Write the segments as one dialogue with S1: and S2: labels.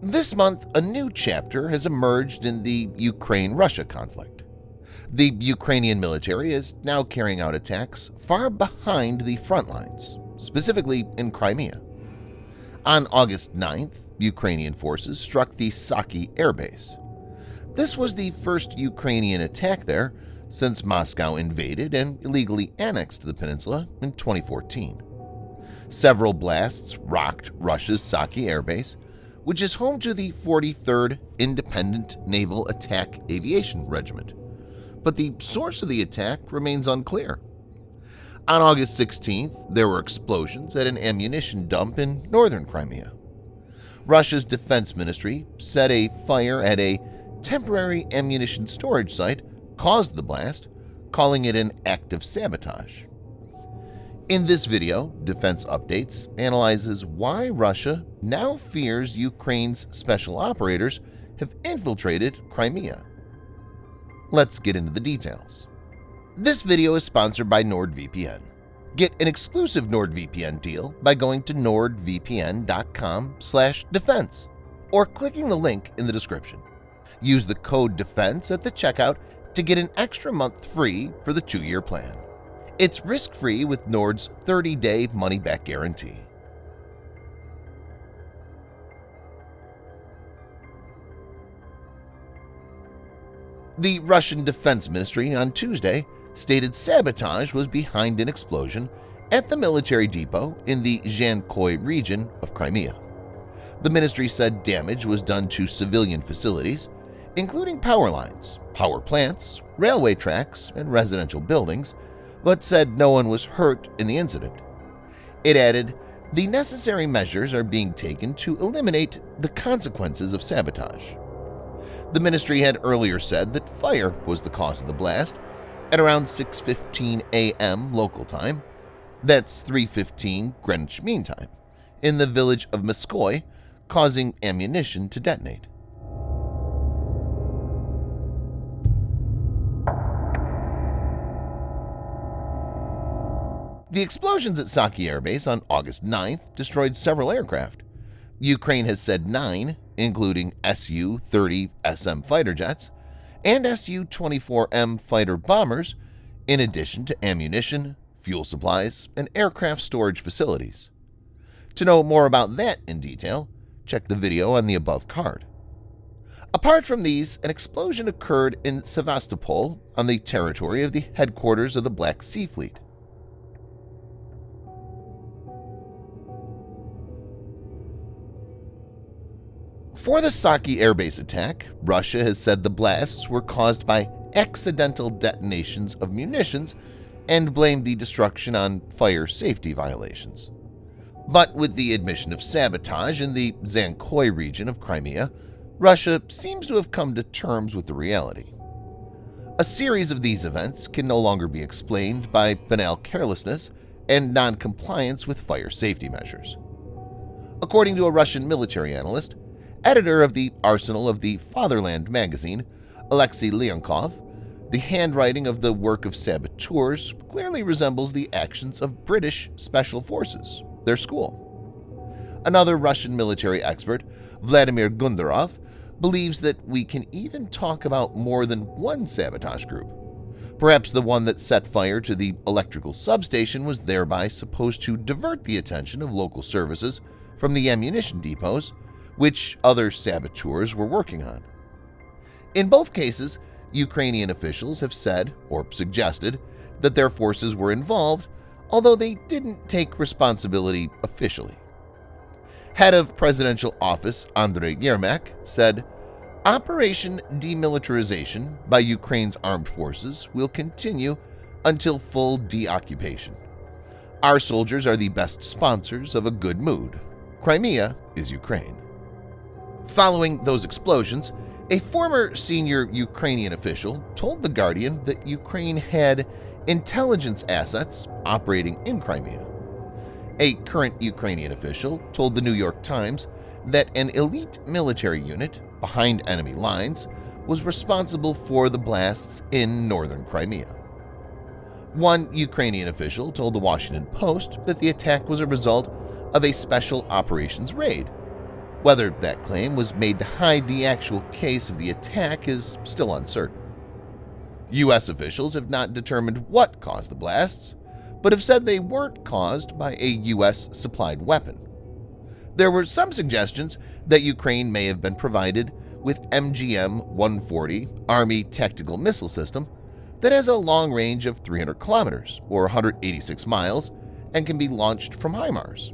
S1: This month, a new chapter has emerged in the Ukraine-Russia conflict. The Ukrainian military is now carrying out attacks far behind the front lines, specifically in Crimea. On August 9th, Ukrainian forces struck the Saki airbase. This was the first Ukrainian attack there since Moscow invaded and illegally annexed the peninsula in 2014. Several blasts rocked Russia's Saki airbase, which is home to the 43rd Independent Naval Attack Aviation Regiment, but the source of the attack remains unclear. On August 16th, there were explosions at an ammunition dump in northern Crimea. Russia's defense ministry said a fire at a temporary ammunition storage site caused the blast, calling it an act of sabotage. In this video, Defense Updates analyzes why Russia now fears Ukraine's special operators have infiltrated Crimea. Let's get into the details. This video is sponsored by NordVPN. Get an exclusive NordVPN deal by going to nordvpn.com/defense or clicking the link in the description. Use the code DEFENSE at the checkout to get an extra month free for the 2-year plan. It's risk-free with Nord's 30-day money-back guarantee. The Russian Defense Ministry on Tuesday stated sabotage was behind an explosion at the military depot in the Saky region of Crimea. The ministry said damage was done to civilian facilities, including power lines, power plants, railway tracks, and residential buildings, but said no one was hurt in the incident. It added, "The necessary measures are being taken to eliminate the consequences of sabotage." The ministry had earlier said that fire was the cause of the blast at around 6:15 a.m. local time, that's 3:15 Greenwich Mean Time, in the village of Moskoy, causing ammunition to detonate. The explosions at Saki Air Base on August 9th destroyed several aircraft. Ukraine has said 9, including Su-30 SM fighter jets and Su-24M fighter bombers, in addition to ammunition, fuel supplies, and aircraft storage facilities. To know more about that in detail, check the video on the above card. Apart from these, an explosion occurred in Sevastopol on the territory of the headquarters of the Black Sea Fleet. For the Saki airbase attack, Russia has said the blasts were caused by accidental detonations of munitions and blamed the destruction on fire safety violations. But with the admission of sabotage in the Saky region of Crimea, Russia seems to have come to terms with the reality. A series of these events can no longer be explained by banal carelessness and non-compliance with fire safety measures. According to a Russian military analyst, editor of the Arsenal of the Fatherland magazine, Alexei Leonkov, the handwriting of the work of saboteurs clearly resembles the actions of British Special Forces, their school. Another Russian military expert, Vladimir Gundarov, believes that we can even talk about more than one sabotage group. Perhaps the one that set fire to the electrical substation was thereby supposed to divert the attention of local services from the ammunition depots, which other saboteurs were working on. In both cases, Ukrainian officials have said or suggested that their forces were involved, although they didn't take responsibility officially. Head of Presidential Office Andrei Yermak said, "Operation Demilitarization by Ukraine's armed forces will continue until full deoccupation. Our soldiers are the best sponsors of a good mood. Crimea is Ukraine." Following those explosions, a former senior Ukrainian official told The Guardian that Ukraine had intelligence assets operating in Crimea. A current Ukrainian official told the New York Times that an elite military unit behind enemy lines was responsible for the blasts in northern Crimea. One Ukrainian official told the Washington Post that the attack was a result of a special operations raid. Whether that claim was made to hide the actual case of the attack is still uncertain. U.S. officials have not determined what caused the blasts, but have said they weren't caused by a U.S.-supplied weapon. There were some suggestions that Ukraine may have been provided with MGM-140 Army Tactical Missile System that has a long range of 300 kilometers or 186 miles and can be launched from HIMARS.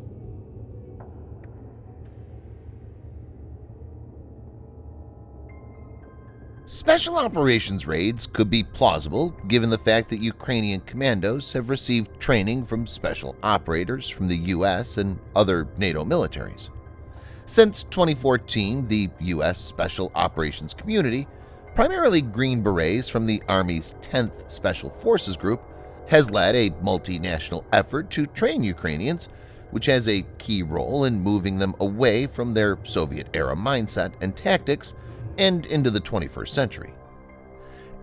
S1: Special operations raids could be plausible given the fact that Ukrainian commandos have received training from special operators from the U.S. and other NATO militaries. Since 2014, the U.S. Special Operations Community, primarily Green Berets from the Army's 10th Special Forces Group, has led a multinational effort to train Ukrainians, which has a key role in moving them away from their Soviet-era mindset and tactics and into the 21st century.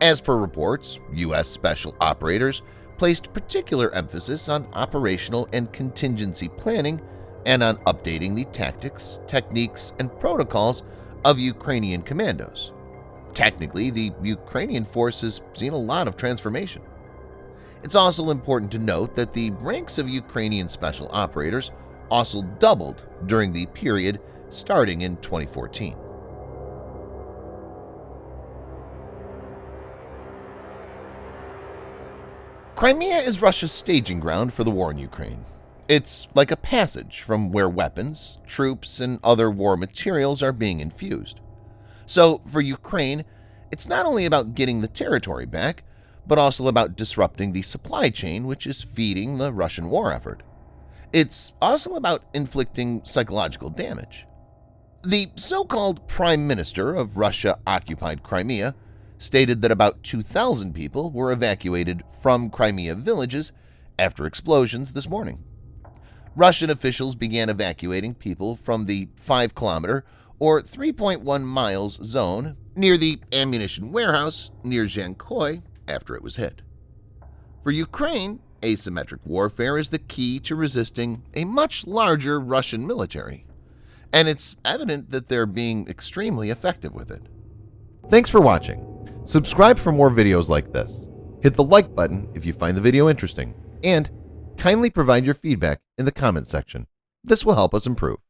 S1: As per reports, U.S. special operators placed particular emphasis on operational and contingency planning and on updating the tactics, techniques, and protocols of Ukrainian commandos. Technically, the Ukrainian force has seen a lot of transformation. It's also important to note that the ranks of Ukrainian special operators also doubled during the period starting in 2014. Crimea is Russia's staging ground for the war in Ukraine. It's like a passage from where weapons, troops, and other war materials are being infused. So for Ukraine, it's not only about getting the territory back, but also about disrupting the supply chain which is feeding the Russian war effort. It's also about inflicting psychological damage. The so-called Prime Minister of Russia-occupied Crimea stated that about 2,000 people were evacuated from Crimea villages after explosions this morning. Russian officials began evacuating people from the 5-kilometer or 3.1 miles zone near the ammunition warehouse near Zhankoy after it was hit. For Ukraine, asymmetric warfare is the key to resisting a much larger Russian military, and it's evident that they're being extremely effective with it. Thanks for watching. Subscribe for more videos like this. Hit the like button if you find the video interesting, and kindly provide your feedback in the comment section. This will help us improve.